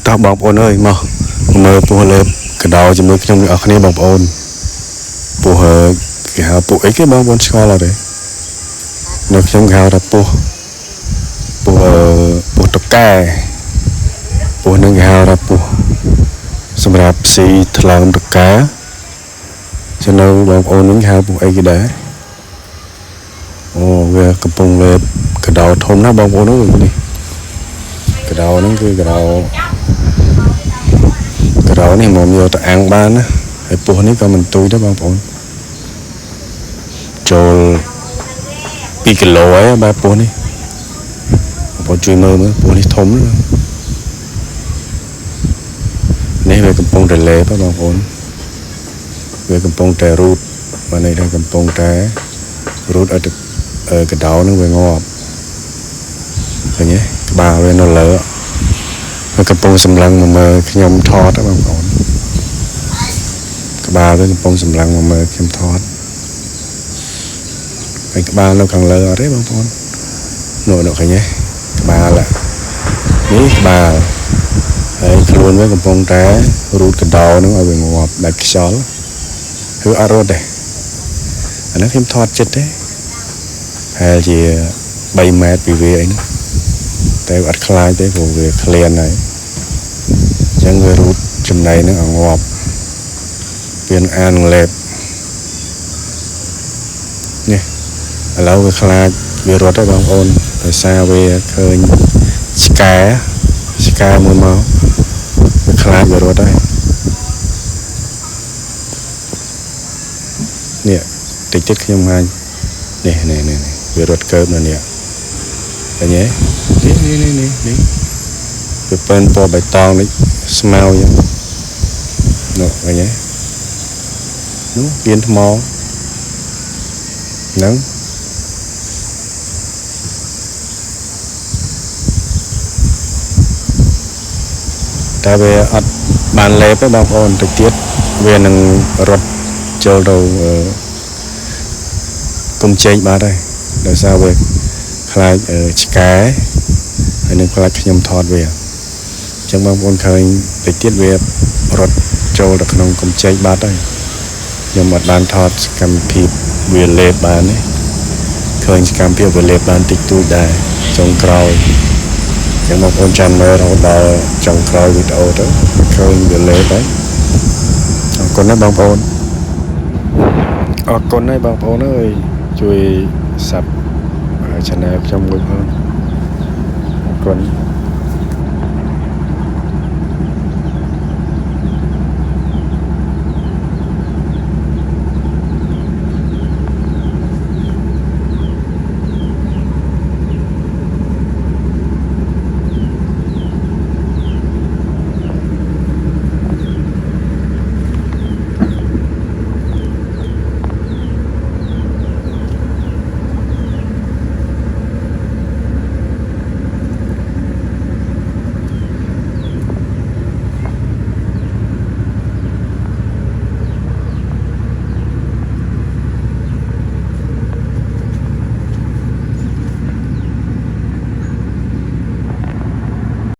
តោះបងប្អូនអើយមកមើលពស់លើកដោជាមួយខ្ញុំអ្នកគ្នាបងប្អូនពស់គេហៅពស់អីគេបងប្អូនឆ្ងល់អត់ទេនៅខ្ញុំគេហៅថាពស់តកែពស់នឹងគេហៅថាពស់សម្រាប់ស៊ីថ្លើមតកែចឹងនៅបងប្អូននឹងគេហៅពស់អីគេដែរអូវាកំពុងលើកដោធំណាបងប្អូនអើយនេះកដោហ្នឹងគឺកដោនេះមកយកទៅអាំងបានណាហើយពស់នេះក៏មិនទុយដែរបងប្អូនចូល2គីឡូហើយបែបពស់នេះបងប្អូនជួយមើលពស់នេះធំនេះវាកំពុងតែលេបបងប្អូនវាកំពុងតែរូតមកនេះថាកំពុងតែរូតឲ្យកដោនឹងវាងាប់ឃើញទេក្បាលវានៅលើវាកំពុងសម្លឹងមកមើលខ្ញុំថតបងប្អូនក្បាលវាកំពុងសម្លឹងមកមើលខ្ញុំថតហើយក្បាលនៅខាងលើអត់ទេបងប្អូននោះឃើញទេក្បាលនេះក្បាលហើយខ្លួនវាកំពុងតែរូតកដោនឹងឲ្យវាងាប់ដាច់ខ្យល់គឺអត់រត់ទេអានេះខ្ញុំថតចិត្តទេហើយជា3ម៉ែត្រពីវាអីនោះតែអត់ខ្លាចទេព្រោះវាក្លៀនហើយអញ្ចឹងវារូតចំណៃនឹងឲ្យងាប់វាអានលេបនេះឥឡូវវាខ្លាចវារត់ហើយបងប្អូនដោយសារវាឃើញឆ្កែមួយមកវាខ្លាចវារត់ហើយនេះតិចទៀតខ្ញុំហាញនេះវារត់កើបនៅនេះឃើញទេនេះវាពេនពណ៌បៃតងនេះស្មៅចឹងនោះឃើញទេនោះពៀនថ្មហ្នឹងតែវាអត់បានលេបទេបងប្អូនតិចទៀតវានឹងរត់ចូលទៅគុំជែកបាត់ហើយដោយសារវាខ្លាចឆ្កែហើយនឹងខ្លាចខ្ញុំថតវាអញ្ចឹងបងប្អូនឃើញតិចទៀតវារត់ចូលទៅក្នុងគុំជែកបាត់ហើយខ្ញុំអត់បានថតសកម្មភាពវាលេបបានទេឃើញសកម្មភាពវាលេបបានតិចតួចដែរចុងក្រោយអញ្ចឹងបងប្អូនចាំមើលរហូតដល់ចុងក្រោយវីដេអូទៅឃើញវាលេបហើយអរគុណណាបងប្អូនអរគុណហើយបងប្អូនអើយជួយ Sub channel ខ្ញុំមួយផងអរគុណ